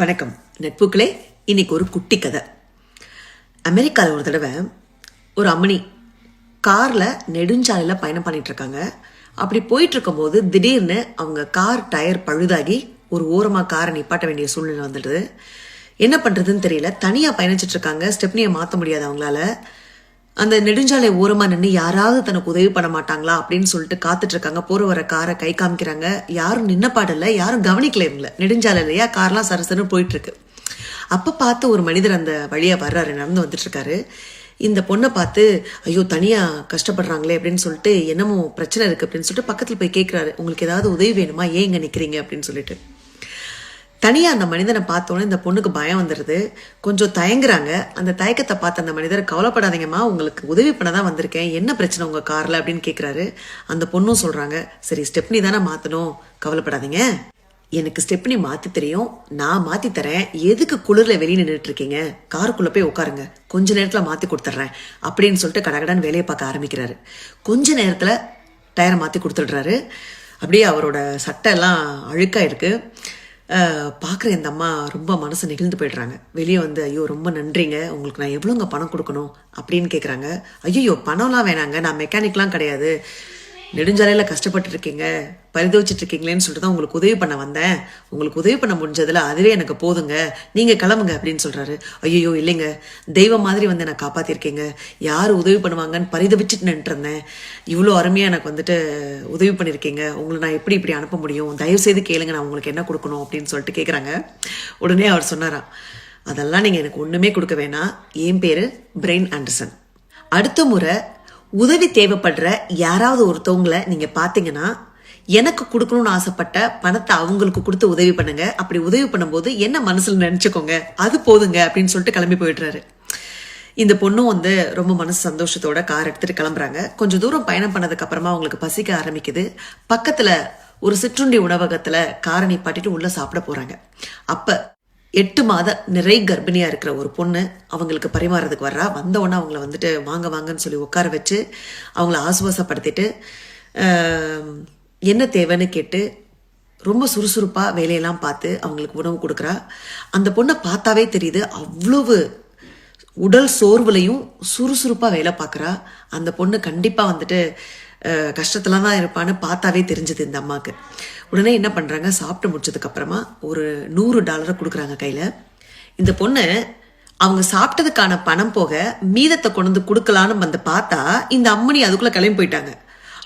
வணக்கம் நட்புகளே. இன்னைக்கு ஒரு குட்டி கதை. அமெரிக்காவில் ஒரு தடவை ஒரு அம்மணி காரில் நெடுஞ்சாலையில் பயணம் பண்ணிட்டு இருக்காங்க. அப்படி போயிட்டு இருக்கும்போது திடீர்னு அவங்க கார் டயர் பழுதாகி ஒரு ஓரமாக காரை நிப்பாட்ட வேண்டிய சூழ்நிலை வந்துடுது. என்ன பண்ணுறதுன்னு தெரியல. தனியாக பயணிச்சுட்டு இருக்காங்க. ஸ்டெப்னியை மாற்ற முடியாது அவங்களால. அந்த நெடுஞ்சாலை ஓரமாக நின்று யாராவது தனக்கு உதவி பண்ண மாட்டாங்களா அப்படின்னு சொல்லிட்டு காத்துட்டு இருக்காங்க. போற வர காரை கை காமிக்கிறாங்க. யாரும் நின்ன பாடல, யாரும் கவனிக்கல இவங்கள. நெடுஞ்சாலை இல்லையா, கார்லாம் சரசரன்னு போயிட்டு இருக்கு. அப்ப பார்த்து ஒரு மனிதர் அந்த வழியா வர்றாரு, நடந்து வந்துட்டு இருக்காரு. இந்த பொண்ணை பார்த்து ஐயோ தனியா கஷ்டப்படுறாங்களே அப்படின்னு சொல்லிட்டு என்னமோ பிரச்சனை இருக்கு அப்படின்னு சொல்லிட்டு பக்கத்துல போய் கேட்கிறாரு, உங்களுக்கு ஏதாவது உதவி வேணுமா, ஏன் இங்க நிக்கிறீங்க அப்படின்னு சொல்லிட்டு. தனியா அந்த மனிதனை பார்த்தோன்னே இந்த பொண்ணுக்கு பயம் வந்துடுது. கொஞ்சம் தயங்குறாங்க. அந்த தயக்கத்தை பார்த்து அந்த மனிதர், கவலைப்படாதீங்கம்மா, உங்களுக்கு உதவி பண்ண தான் வந்திருக்கேன், என்ன பிரச்சனை உங்க கார்ல அப்படின்னு கேட்கிறாரு. அந்த பொண்ணும் சொல்றாங்க, சரி ஸ்டெப்னி தானே மாத்தணும், கவலைப்படாதீங்க, எனக்கு ஸ்டெப்னி மாத்தி தெரியும், நான் மாத்தி தரேன், எதுக்கு குளிர்ல வெளியே நின்றுட்டு இருக்கீங்க, காருக்குள்ள போய் உட்காருங்க, கொஞ்ச நேரத்துல மாத்தி கொடுத்துட்றேன் அப்படின்னு சொல்லிட்டு கடகடான்னு வேலையை பார்க்க ஆரம்பிக்கிறாரு. கொஞ்ச நேரத்துல டயரை மாத்தி கொடுத்துடுறாரு. அப்படியே அவரோட சட்டை எல்லாம் அழுக்கா இருக்கு. பார்க்குற இந்த அம்மா ரொம்ப மனசு நெகிழ்ந்து போயிடுறாங்க. வெளியே வந்து ஐயோ ரொம்ப நன்றிங்க, உங்களுக்கு நான் எவ்வளோங்க பணம் கொடுக்கணும் அப்படின்னு கேட்குறாங்க. ஐயோ பணம்லாம் வேணாங்க, நான் மெக்கானிக்லாம் கிடையாது, நெடுஞ்சாலையில் கஷ்டப்பட்டு இருக்கீங்க, பரிதவிச்சிட்டு இருக்கீங்களேன்னு சொல்லிட்டு தான் உங்களுக்கு உதவி பண்ண வந்தேன், உங்களுக்கு உதவி பண்ண முடிஞ்சதில் அதுவே எனக்கு போதுங்க, நீங்கள் கிளம்புங்க அப்படின்னு சொல்கிறாரு. ஐயோ இல்லைங்க, தெய்வம் மாதிரி வந்து நான் காப்பாற்றிருக்கீங்க, யார் உதவி பண்ணுவாங்கன்னு பரிதவிச்சிட்டு நின்றுருந்தேன், இவ்வளோ அருமையாக எனக்கு வந்துட்டு உதவி பண்ணியிருக்கீங்க, உங்களை நான் எப்படி இப்படி அனுப்ப முடியும், தயவுசெய்து கேளுங்க, நான் உங்களுக்கு என்ன கொடுக்கணும் அப்படின்னு சொல்லிட்டு கேட்குறாங்க. உடனே அவர் சொன்னாராம், அதெல்லாம் நீங்கள் எனக்கு ஒன்றுமே கொடுக்க வேணாம், என் பேர் பிரெயின் ஆண்டர்சன், அடுத்த முறை உதவி தேவைப்படுற யாராவது ஒருத்தவங்களை நீங்க பாத்தீங்கன்னா எனக்கு கொடுக்கணும்னு ஆசைப்பட்ட பணத்தை அவங்களுக்கு கொடுத்து உதவி பண்ணுங்க, அப்படி உதவி பண்ணும்போது என்ன மனசுல நினைச்சுக்கோங்க, அது போதுங்க அப்படின்னு சொல்லிட்டு கிளம்பி போயிடுறாரு. இந்த பொண்ணும் வந்து ரொம்ப மனசு சந்தோஷத்தோட கார் எடுத்துட்டு கிளம்புறாங்க. கொஞ்சம் தூரம் பயணம் பண்ணதுக்கு அப்புறமா அவங்களுக்கு பசிக்க ஆரம்பிக்குது. பக்கத்துல ஒரு சிற்றுண்டி உணவகத்துல காரை நிப்பாட்டிட்டு உள்ள சாப்பிட போறாங்க. அப்ப 8 மாத நிறை கர்ப்பிணியா இருக்கிற ஒரு பொண்ணு அவங்களுக்கு பரிமாறதுக்கு வர்றா. வந்தவொடனே அவங்கள வந்துட்டு வாங்க வாங்கன்னு சொல்லி உட்கார வச்சு அவங்கள ஆசுவாசப்படுத்திட்டு என்ன தேவைன்னு கேட்டு ரொம்ப சுறுசுறுப்பா வேலையெல்லாம் பார்த்து அவங்களுக்கு உணவு கொடுக்குறா. அந்த பொண்ணை பார்த்தாவே தெரியுது, அவ்வளவு உடல் சோர்வுலையும் சுறுசுறுப்பா வேலை பார்க்குறா. அந்த பொண்ணு கண்டிப்பா வந்துட்டு கஷ்டத்துல தான் இருப்பான்னு பார்த்தாவே தெரிஞ்சது இந்த அம்மாவுக்கு. உடனே என்ன பண்றாங்க, சாப்பிட்டு முடிச்சதுக்கு அப்புறமா ஒரு $100 கொடுக்குறாங்க கையில. இந்த பொண்ணு அவங்க சாப்பிட்டதுக்கான பணம் போக மீதத்தை கொண்டு வந்து கொடுக்கலான்னு வந்து பார்த்தா இந்த அம்மணி அதுக்குள்ள கிளம்பி போயிட்டாங்க.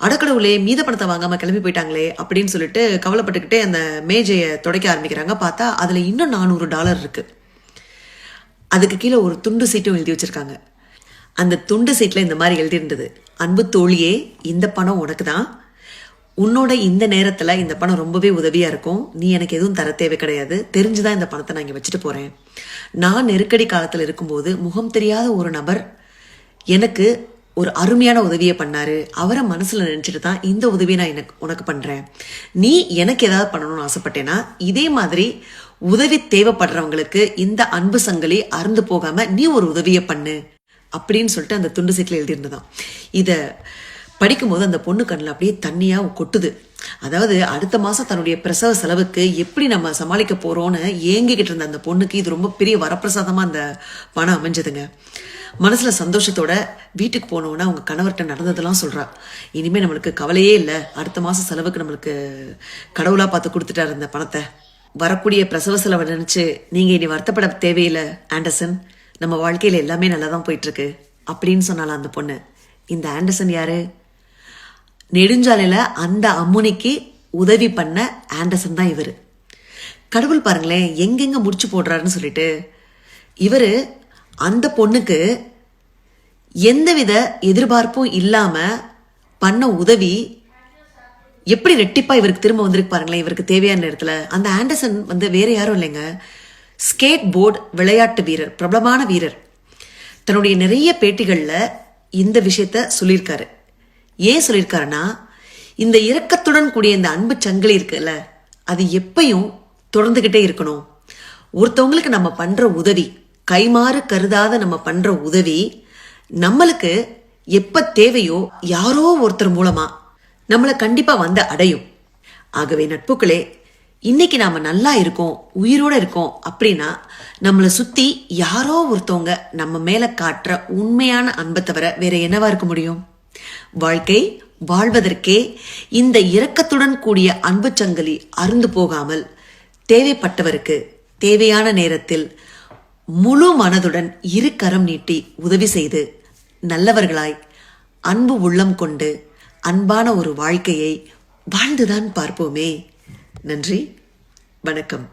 அடக்கடவுளே, மீத பணத்தை வாங்காம கிளம்பி போயிட்டாங்களே அப்படின்னு சொல்லிட்டு கவலைப்பட்டுக்கிட்டே அந்த மேஜையை துடைக்க ஆரம்பிக்கிறாங்க. பார்த்தா அதுல இன்னும் $400 இருக்கு. அதுக்கு கீழே ஒரு துண்டு சீட்டும் எழுதி வச்சிருக்காங்க. அந்த துண்டு சீட்ல இந்த மாதிரி எழுதியிருந்தது, அன்பு தோழியே, இந்த பணம் உனக்கு தான், உன்னோட இந்த நேரத்துல இந்த பணம் ரொம்பவே உதவியா இருக்கும், நீ எனக்கு எதுவும் தர தேவை கிடையாது, தெரிஞ்சுதான் இந்த பணத்தை நான் இங்க வச்சுட்டு போறேன், நான் நெருக்கடி காலத்துல இருக்கும்போது முகம் தெரியாத ஒரு நபர் எனக்கு ஒரு அருமையான உதவியை பண்ணாரு, அவரை மனசுல நினைச்சிட்டு தான் இந்த உதவியை நான் உனக்கு பண்றேன், நீ எனக்கு ஏதாவது பண்ணணும்னு ஆசைப்பட்டேன்னா இதே மாதிரி உதவி தேவைப்படுறவங்களுக்கு இந்த அன்பு சங்கிலி அறுந்து போகாம நீ ஒரு உதவியை பண்ணு அப்படின்னு சொல்லிட்டு அந்த துண்டு சீட்டில் எழுதியிருந்ததான். இதை படிக்கும்போது அந்த பொண்ணு கண்ணில் அப்படியே தண்ணியா கொட்டுது. அதாவது அடுத்த மாசம் தன்னுடைய பிரசவ செலவுக்கு எப்படி நம்ம சமாளிக்க போறோம்னு ஏங்கிக்கிட்டு இருந்த அந்த பொண்ணுக்கு இது ரொம்ப பெரிய வரப்பிரசாதமா அந்த பணம் அமைஞ்சதுங்க. மனசுல சந்தோஷத்தோட வீட்டுக்கு போனோன்னா அவங்க கணவர்கிட்ட நடந்ததெல்லாம் சொல்றா, இனிமே நம்மளுக்கு கவலையே இல்லை, அடுத்த மாசம் செலவுக்கு நம்மளுக்கு கடவுளா பார்த்து கொடுத்துட்டாரு இந்த பணத்தை, வரக்கூடிய பிரசவ செலவை நினைச்சு நீங்க இனி வருத்தப்பட தேவையில்லை ஆண்டர்சன், நம்ம வாழ்க்கையில எல்லாமே நல்லா தான் போயிட்டு இருக்கு அப்படின்னு சொன்னாலாம் அந்த பொண்ணு. இந்த ஆண்டர்சன் யாரு? நெடுஞ்சாலையில அந்த அம்முனிக்கு உதவி பண்ண ஆண்டர்சன் தான் இவரு. கடவுள் பாருங்களேன் எங்கெங்க முடிச்சு போடுறாருன்னு சொல்லிட்டு. இவரு அந்த பொண்ணுக்கு எந்தவித எதிர்பார்ப்பும் இல்லாம பண்ண உதவி எப்படி ரெட்டிப்பா இவருக்கு திரும்ப வந்திருக்கு பாருங்களேன். இவருக்கு தேவையான நேரத்துல அந்த ஆண்டர்சன் வந்து வேற யாரும் இல்லைங்க, ஸ்கேட் போர்டு விளையாட்டு வீரர், பிரபலமான வீரர். தன்னுடைய நிறைய பேட்டிகள்ல இந்த விஷயத்த சொல்லியிருக்காரு. ஏன் சொல்லியிருக்காருன்னா, இந்த இரக்கத்துடன் கூடிய இந்த அன்பு சங்கிலி இருக்குல்ல, அது எப்பயும் தொடர்ந்துகிட்டே இருக்கணும். ஒருத்தவங்களுக்கு நம்ம பண்ற உதவி, கைமாறு கருதாத நம்ம பண்ற உதவி நம்மளுக்கு எப்ப தேவையோ யாரோ ஒருத்தர் மூலமா நம்மளை கண்டிப்பா வந்து அடையும். ஆகவே நட்புகளே, இன்னைக்கு நாம நல்லா இருக்கோம், உயிரோட இருக்கோம் அப்படின்னா நம்மளை சுத்தி யாரோ ஒருத்தவங்க நம்ம மேல காட்டுற உண்மையான அன்பை தவிர வேற என்னவா இருக்க முடியும்? வாழ்க்கை வாழ்வதற்கே இந்த இரக்கத்துடன் கூடிய அன்பு சங்கிலி அருந்து போகாமல் தேவைப்பட்டவருக்கு தேவையான நேரத்தில் முழு மனதுடன் இரு கரம் நீட்டி உதவி செய்து நல்லவர்களாய் அன்பு உள்ளம் கொண்டு அன்பான ஒரு வாழ்க்கையை வாழ்ந்துதான் பார்ப்போமே. நன்றி, வணக்கம்.